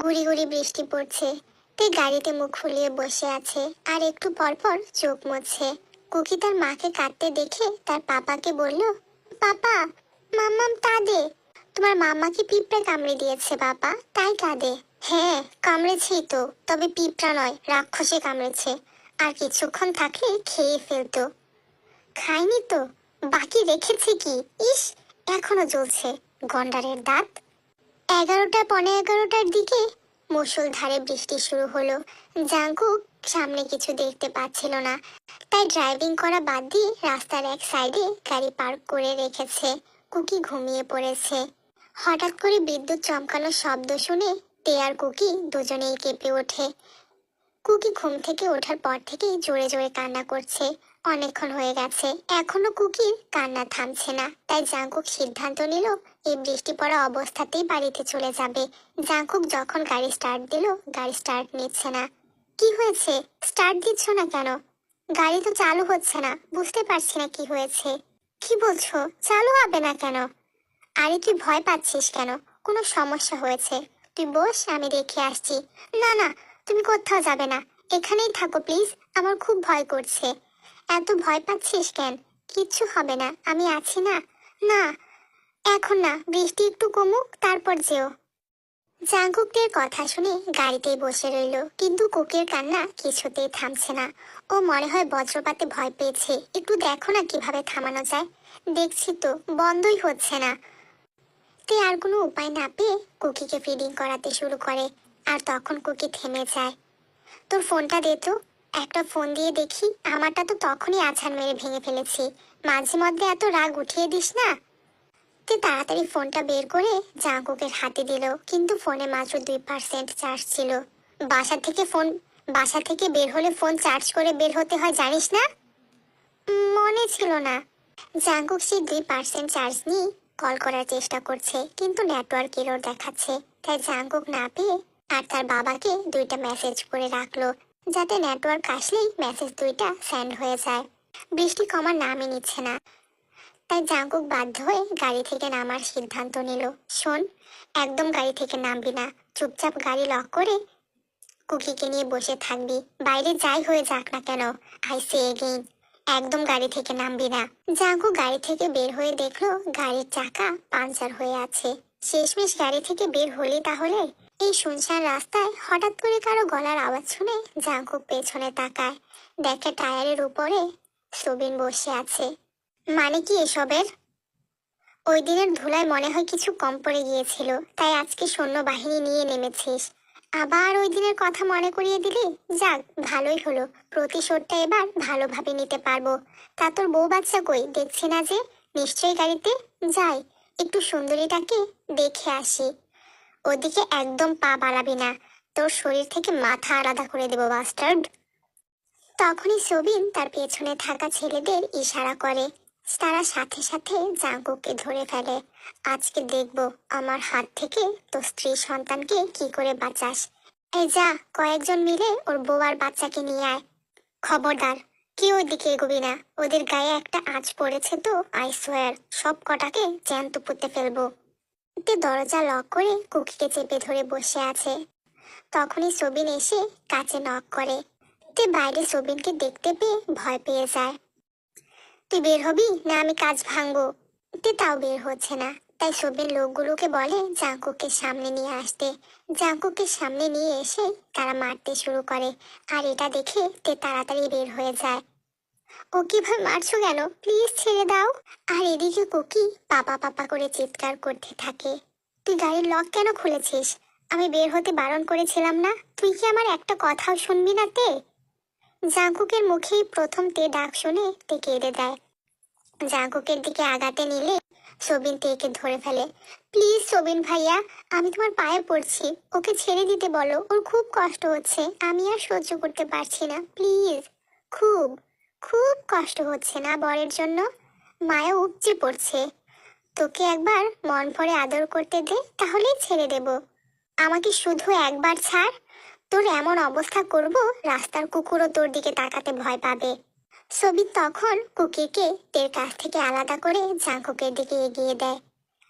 গুড়ি গুড়ি বৃষ্টি পড়ছে। তে গাড়িতে মুখ ফুলিয়ে বসে আছে আর একটু পর পর চোখ মুছছে। কুকি তার মাকে কাঁদতে দেখে তার পাপাকে বলল, পাপা, মাম্মাম কাঁদে। তোমার মাম্মা কি পিঁপড়ে কামড়ে দিয়েছে বাবা, তাই কাঁদে? হ্যাঁ, কামড়েছেই তো, তবে পিঁপড়া নয়, রাক্ষসে কামড়েছে। আর কিছুক্ষণ থাকলে খেয়ে ফেলতো। খায়নি তো, বাকি রেখেছে কি? ইস, এখনো জ্বলছে গন্ডারের দাঁত। 11টা পৌনে 11টার দিকে মুষলধারে বৃষ্টি শুরু হলো। জাঙ্কুক সামনে কিছু দেখতে পাচ্ছিল না, তাই ড্রাইভিং করা বাদ দিয়ে রাস্তার এক সাইডে গাড়ি পার্ক করে রেখেছে। কুকি ঘুমিয়ে পড়েছে। হঠাৎ করে বিদ্যুৎ চমকানোর শব্দ শুনে তে আর কুকি দুজনেই কেঁপে ওঠে। কুকি ঘুম থেকে ওঠার পর থেকেই জোরে জোরে কান্না করছে। অনেকক্ষণ হয়ে গেছে, এখনো কুকির কান্না থামছে না। তাই জাঙ্কুক সিদ্ধান্ত নিল এই বৃষ্টি পড়া অবস্থাতেই বাড়িতে চলে যাবে। জাঙ্কুক যখন গাড়ি স্টার্ট দিল, গাড়ি স্টার্ট নিচ্ছে না। কি হয়েছে, স্টার্ট দিচ্ছ না কেন? গাড়ি তো চালু হচ্ছে না, বুঝতে পারছি না কি হয়েছে। কি বলছো, চালু হবে না কেন? আরে তুই ভয় পাচ্ছিস কেন? কোনো সমস্যা হয়েছে? তুই বস, আমি দেখে আসছি। না না, তুমি কোথাও যাবে না, এখানেই থাকো প্লিজ, আমার খুব ভয় করছে। এত ভয় পাচ্ছিস কেন? কিচ্ছু হবে না, আমি আছি না। না, এখন না, বৃষ্টি একটু কমুক তারপর যেও। জাঙ্কুকের কথা শুনে গাড়িতেই বসে রইল, কিন্তু কুকির কান্না কিছুতেই থামছে না। ও মনে হয় বজ্রপাতে ভয় পেয়েছে। একটু দেখো না কিভাবে থামানো যায়। দেখছি তো, বন্ধই হচ্ছে না। তে আর কোনো উপায় না পেয়ে কুকিকে ফিডিং করাতে শুরু করে। আর তখন কুকি থেমে যায়। তোর ফোনটা দে তো, একটা ফোন দিয়ে দেখি। আমারটা তো তখনই আছাড় মেরে ভেঙে ফেলেছি, মাঝে মধ্যে এত রাগ উঠিয়ে দিস না। তে তাড়াতাড়ি ফোনটা বের করে জাঙ্কুকের হাতে দিল, কিন্তু ফোনে মাত্র 2% চার্জ ছিল। বাসা থেকে ফোন বাসা থেকে বের হলে ফোন চার্জ করে বের হতে হয়, জানিস না? মনে ছিল না। জাঙ্কুক সেই 2% চার্জ নিয়ে কল করার চেষ্টা করছে, কিন্তু নেটওয়ার্ক এরর দেখাচ্ছে। তাই জাঙ্কুক না পেয়ে আর তার বাবাকে 2টা মেসেজ করে রাখলো, যাতে নেটওয়ার্ক আসলেই মেসেজ 2টা সেন্ড হয়ে যায়। বৃষ্টি কমার নামই নিচ্ছে না, তাই জাঙ্কুক বাধ্য হয়ে গাড়ি থেকে নামার সিদ্ধান্ত নিল। শোন, একদম গাড়ি থেকে নামবি না, চুপচাপ গাড়ি লক করে কুকিকে নিয়ে বসে থাকবি, বাইরে যাই হয়ে যাক না কেন। আই সে এগেইন, একদম গাড়ি থেকে নামবি না। জাঙ্কু গাড়ি থেকে বের হয়ে দেখলো গাড়ির চাকা পাঞ্চার হয়ে আছে। শেষমেশ গাড়ি থেকে বের হলি তাহলে? এই শুনশান রাস্তায় হঠাৎ করে কারো গলার আওয়াজ শুনে জাঙ্কু পেছনে তাকায়। দেখে টায়ারের উপরে সুবিন বসে আছে। মানে কি এসবের? ওই দিনের ধুলায় মনে হয় কিছু কম পড়ে গিয়েছিল, তাই আজকে সৈন্যবাহিনী নিয়ে নেমেছিস। আবার ওই দিনের কথা মনে করিয়ে দিলি। যাক, ভালোই হলো, প্রতিশোধটা এবার ভালোভাবে নিতে পারবো। তা তোর বউ বাচ্চা কই, দেখছি না যে? নিশ্চয়ই গাড়িতে। যাই, একটু সুন্দরীটাকে দেখে আসি। ওদিকে একদম পা বাড়াবি না, তোর শরীর থেকে মাথা আলাদা করে দেবো বাস্টার্ড। তখনই সবিন তার পেছনে থাকা ছেলেদের ইশারা করে। তারা সাথে সাথে জাঙ্কুককে ধরে ফেলে। আজকে দেখব আমার হাত থেকে তোর স্ত্রী সন্তানকে কি করে বাঁচাস। এই যা, কয়েকজন মিলে ওর বউ আর বাচ্চাকে নিয়ে আয়। খবরদার, কেউ ওইদিকে এগোবি না। ওদের গায়ে একটা আঁচ পড়েছে তো, আই সোয়ার সব কটাকে জ্যান্ত পুঁতে ফেলবো। তে দরজা লক করে কুকিকে চেপে ধরে বসে আছে। তখনই সবিন এসে কাছে নক করে। তে বাইরে সবিনকে দেখতে পেয়ে ভয় পেয়ে যায়। তুই বের হবি না আমি কাজ ভাঙবো? তে তাও বের হচ্ছে না, তাই সবিন লোকগুলোকে বলে জাঙ্কুককে সামনে নিয়ে আসতে। জাঙ্কুককে সামনে নিয়ে এসে তারা মারতে শুরু করে। আর এটা দেখে তে তাড়াতাড়ি বের হয়ে যায়। ও কিভাবে মারছো কেন, প্লিজ ছেড়ে দাও। আর এদিকে কুকি পাপা পাপা করে চিৎকার করতে থাকে। তুই গাড়ির লক কেন খুলেছিস? আমি বের হতে বারণ করেছিলাম না? তুই কি আমার একটা কথাও শুনবি না তে? জাঙ্কুকের মুখেই প্রথম তে ডাক শুনে তে কেঁদে দেয়। জাঙ্কুকের দিকে আগাতে নিলে সবিন তেকে ধরে ফেলে। প্লিজ সবিন ভাইয়া, আমি তোমার পায়ে পড়ছি, ওকে ছেড়ে দিতে বলো, ওর খুব কষ্ট হচ্ছে, আমি আর সহ্য করতে পারছি না, প্লিজ। খুব খুব কষ্ট হচ্ছে না বরের জন্য? মায়া উপচে পড়ছে। তোকে একবার মন ভরে আদর করতে দে, তাহলেই ছেড়ে দেব। আমাকে শুধু একবার ছাড়, তোর এমন অবস্থা করব রাস্তার কুকুরও তোর দিকে তাকাতে ভয় পাবে। সবিন তখন কুকিকে তের কাছ থেকে আলাদা করে জাঙ্কুকের দিকে এগিয়ে দেয়।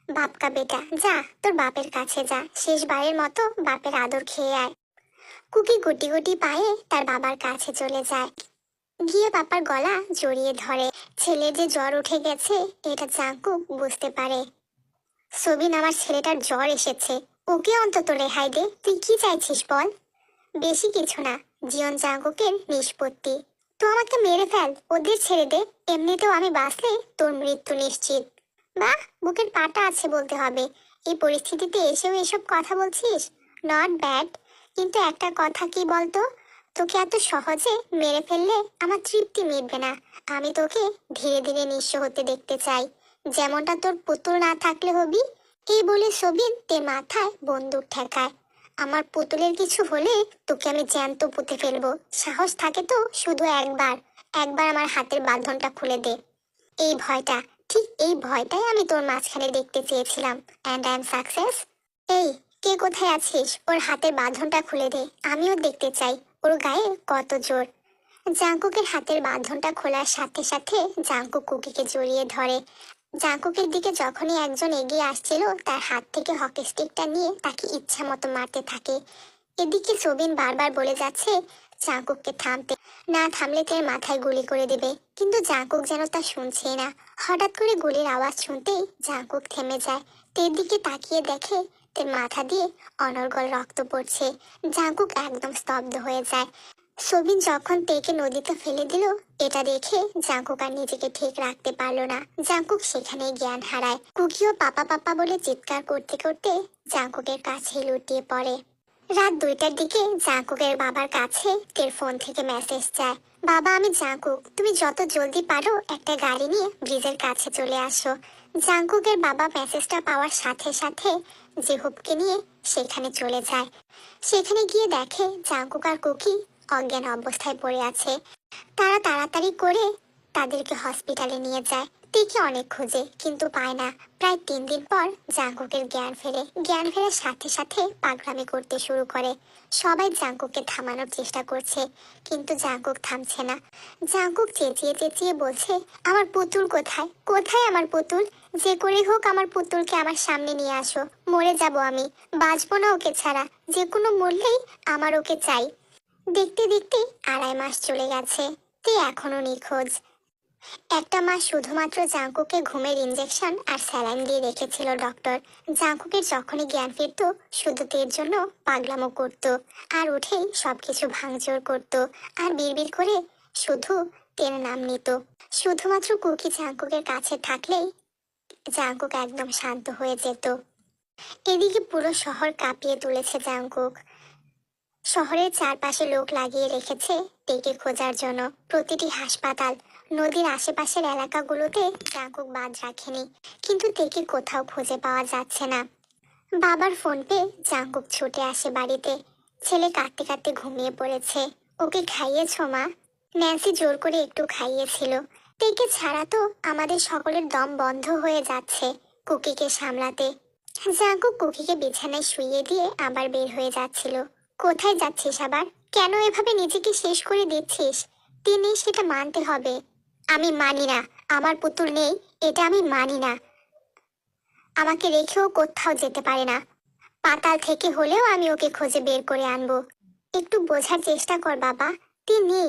বাপকা বেটা, যা তোর বাপের কাছে যা, শেষবারের মতো বাপের আদর খেয়ে আয়। কুকি গুটি গুটি পায়ে তার বাবার কাছে চলে যায়, গিয়ে বাবার গলা জড়িয়ে ধরে। ছেলে যে জ্বর উঠে গেছে এটা জাঙ্কুক বুঝতে পারে। সবিন, আমার ছেলেটার জ্বর এসেছে, ওকে অন্তত রেহাই দে। তুই কি চাইছিস বল? বেশি কিছু না, জিয়ন জাঙ্কুকের নিষ্পত্তি। তো আমাকে মেরে ফেল, ওদের ছেড়ে দে, এমনিতেও আমি বাঁচলে তোর মৃত্যু নিশ্চিত। বাহ, বুকের পাটা আছে বলতে হবে। এই পরিস্থিতিতে এসেও এসব কথা বলছিস, নট ব্যাড। কিন্তু একটা কথা কি বলতো, তোকে এত সহজে মেরে ফেললে আমার তৃপ্তি মিটবে না। আমি তোকে ধীরে ধীরে নিঃস্ব হতে দেখতে চাই, যেমনটা তোর পুতুল না থাকলে হবি। এই বলে সবিন তে মাথায় বন্দুক ঠেকায়। আমার পুতুলের কিছু হলে তোকে আমি জ্যান্ত পুঁতে ফেলবো। সাহস থাকে তো শুধু একবার, একবার আমার হাতের বাঁধনটা খুলে দে। এই ভয়টা, ঠিক এই ভয়টাই আমি তোর মাঝখানে দেখতে চেয়েছিলাম, অ্যান্ড আই এম সাকসেস। এই, কে কোথায় আছিস? ওর হাতের বাঁধনটা খুলে দে, আমিও দেখতে চাই ওর গায়ে কত জোর। জাঙ্কুকের হাতের বাঁধনটা খোলার সাথে সাথে জাঙ্কুক কুকিকে জড়িয়ে ধরে। জাঙ্কুকের দিকে যখনই একজন এগিয়ে আসছিল, তার হাত থেকে হকি স্টিকটা নিয়ে তাকে ইচ্ছা মতো মারতে থাকে। এদিকে সবিন বারবার বলে যাচ্ছে জাঙ্কুককে থামতে, না থামলে তার মাথায় গুলি করে দেবে। কিন্তু জাঙ্কুক যেন তা শুনছেই না। হঠাৎ করে গুলির আওয়াজ শুনতেই জাঙ্কুক থেমে যায়। তের দিকে তাকিয়ে দেখে তের মাথা দিয়ে অনর্গল রক্ত পড়ছে। জাঙ্কুক একদম স্তব্ধ হয়ে যায়। সবিন যখন তেকে নদীতে ফেলে দিল, এটা দেখে জাঙ্কুক আর নিজেকে ঠিক রাখতে পারলো না। জাঙ্কুক সেখানেই জ্ঞান হারায়। কুকিও পাপা পাপা বলে চিৎকার করতে করতে জাঙ্কুকের কাছে লুটিয়ে পড়ে। রাত 2টার দিকে জাঙ্কুকের বাবার কাছে তের ফোন থেকে মেসেজ যায়, বাবা আমি জাঙ্কুক, তুমি যত জলদি পারো একটা গাড়ি নিয়ে ব্রিজের কাছে চলে আসো। জাঙ্কুকের বাবা মেসেজটা পাওয়ার সাথে সাথে জেহুবকে নিয়ে সেখানে চলে যায়। সেখানে গিয়ে দেখে জাঙ্কুক আর কুকি অজ্ঞান অবস্থায় পড়ে আছে। তারা তাড়াতাড়ি করে তাদেরকে হসপিটালে নিয়ে যায়। দেখে অনেক খোঁজে কিন্তু পায় না। প্রায় 3 দিন পর জাঙ্কুকের জ্ঞান ফেরে। জ্ঞান ফেরার সাথে সাথে পাগলামি করতে শুরু করে। সবাই জাঙ্কুককে থামানোর চেষ্টা করছে কিন্তু জাঙ্কুক থামছে না। জাঙ্কুক চেঁচিয়ে চেঁচিয়ে বলছে, আমার পুতুল কোথায়, কোথায় আমার পুতুল? যে করে হোক আমার পুতুলকে আমার সামনে নিয়ে আসো, মরে যাব আমি, বাঁচবো না ওকে ছাড়া। যে কোনো মূল্যেই আমার ওকে চাই। দেখতে দেখতে 2.5 মাস চলে গেছে, তে এখনো নিখোঁজ। একটা মাস শুধুমাত্র জাঙ্কুকে ঘুমের ইঞ্জেকশন আর স্যালাইন দিয়ে রেখেছিল ডক্টর। জাঙ্কুকের যখনই জ্ঞান ফিরত শুধু তের জন্য পাগলামো করত, আর উঠেই সবকিছু ভাঙচুর করত, আর বিড়বিড় করে শুধু তের নাম নিত। শুধুমাত্র কুকি জাঙ্কুকের কাছে থাকলেই জাঙ্কুক একদম শান্ত হয়ে যেত। এদিকে পুরো শহর কাঁপিয়ে তুলেছে জাঙ্কুক। শহরের চারপাশে লোক লাগিয়ে রেখেছে তেকে খোঁজার জন্য। প্রতিটি হাসপাতাল, নদীর আশেপাশের এলাকাগুলোতে জাঙ্কুক বাদ রাখেনি, কিন্তু তেকে কোথাও খুঁজে পাওয়া যাচ্ছে না। বাবার ফোন পেয়ে জাঙ্কুক ছুটে আসে বাড়িতে। ছেলে কাঁদতে কাঁদতে ঘুমিয়ে পড়েছে। ওকে খাইয়েছো মা? ন্যান্সি জোর করে একটু খাইয়েছিল। তেকে ছাড়া তো আমাদের সকলের দম বন্ধ হয়ে যাচ্ছে কুকিকে সামলাতে। জাঙ্কুক কুকিকে বিছানায় শুইয়ে দিয়ে আবার বের হয়ে যাচ্ছিল। কোথায় যাচ্ছিস আবার? কেন এভাবে নিজেকে শেষ করে দিচ্ছিস? তিনি সেটা মানতে হবে। আমি মানি না, আমার পুতুল নেই, এটা আমি মানি না। আমাকে রেখেও কোথাও যেতে পারে না। পাতাল থেকে হলেও আমি ওকে খুঁজে বের করে আনবো। একটু বোঝার চেষ্টা কর বাবা, তিনি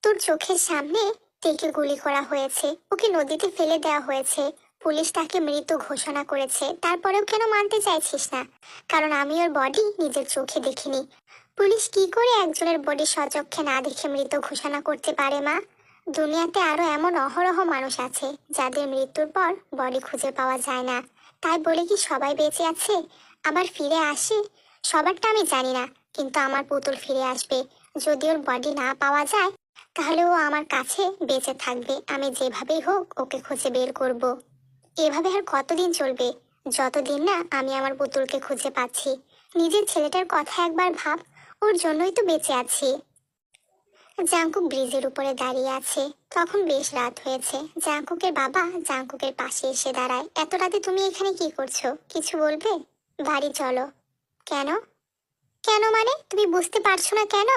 তোর চোখের সামনে তেকে গুলি করা হয়েছে, ওকে নদীতে ফেলে দেওয়া হয়েছে, পুলিশ তাকে মৃত ঘোষণা করেছে, তারপরেও কেন মানতে চাইছিস না? কারণ আমি ওর বডি নিজের চোখে দেখিনি। পুলিশ কি করে একজনের বডি স্বচক্ষে না দেখে মৃত ঘোষণা করতে পারে মা? দুনিয়াতে আরো এমন অহরহ মানুষ আছে যাদের মৃত্যুর পর বডি খুঁজে পাওয়া যায় না। তাই বলে কি সবাই বেঁচে আছে, আবার ফিরে আসে? সবারটা আমি জানি না, কিন্তু আমার পুতুল ফিরে আসবে। যদি ওর বডি না পাওয়া যায় তাহলে ও আমার কাছে বেঁচে থাকবে। আমি যেভাবেই হোক ওকে খুঁজে বের করব। এভাবে আর কতদিন চলবে? যতদিন না আমি আমার পুতুলকে খুঁজে পাচ্ছি। নিজের ছেলেটার কথা একবার ভাব, ওর জন্যই তো বেঁচে আছি। জাঙ্কুক ব্রিজের উপরে দাঁড়িয়ে আছে। তখন বেশ রাত হয়েছে। জাঙ্কুকের বাবা জাঙ্কুকের পাশে এসে দাঁড়ায়। এত রাতে তুমি এখানে কি করছো? কিছু বলবে? বাড়ি চলো। কেন? কেন মানে তুমি বুঝতে পারছো না কেন?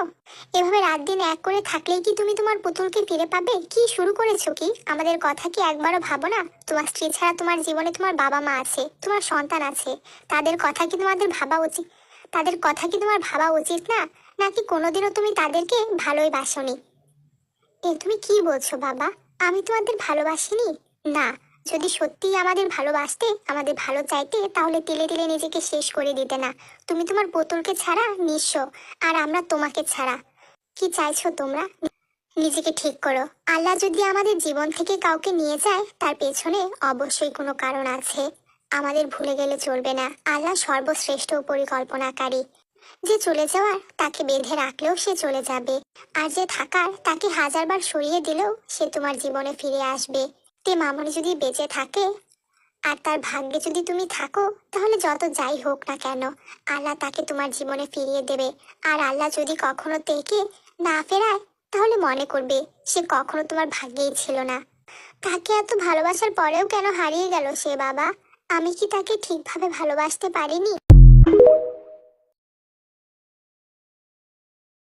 এভাবে রাত দিন এক করে থাকলেই কি তুমি তোমার পুতুলকে ফিরে পাবে? কি শুরু করেছো কি? আমাদের কথা কি একবারও ভাবো না? তোমার স্ত্রী ছাড়া তোমার জীবনে তোমার বাবা মা আছে, তোমার সন্তান আছে। তাদের কথা কি তোমাদের ভাবা উচিত? তাদের কথা কি তোমার ভাবা উচিত না? নাকি কোনোদিনও তুমি তাদেরকে ভালোই বাসনি? তুমি কি বলছো বাবা? আমি তোমাদের ভালোবাসিনি? না, যদি সত্যিই আমাদের ভালোবাসতে, আমাদের ভালো চাইতে, তাহলে তিলে তিলে নিজেকে শেষ করে দিতে না। তুমি তোমার পুতুলকে ছাড়া নিঃস্ব, আর আমরা তোমাকে ছাড়া। কি চাইছো তোমরা? নিজেকে ঠিক করো। আল্লাহ যদি আমাদের জীবন থেকে কাউকে নিয়ে যায়, তার পেছনে অবশ্যই কোনো কারণ আছে। আমাদের ভুলে গেলে চলবে না। আল্লাহ সর্বশ্রেষ্ঠ পরিকল্পনাকারী। যে চলে যাওয়ার তাকে বেঁধে রাখলেও সে চলে যাবে, আর যে থাকার তাকে হাজারবার সরিয়ে দিলেও সে তোমার জীবনে ফিরে আসবে। তে মামনি যদি বেঁচে থাকে আর তার ভাগ্যে যদি তুমি থাকো, তাহলে যত যাই হোক না কেন, আল্লাহ তাকে তোমার জীবনে ফিরিয়ে দেবে। আর আল্লাহ যদি কখনো তেকে না ফেরায়, তাহলে মনে করবে সে কখনো তোমার ভাগ্যেই ছিল না। তাকে এত ভালোবাসার পরেও কেন হারিয়ে গেল সে বাবা? আমি কি তাকে ঠিকভাবে ভালোবাসতে পারিনি?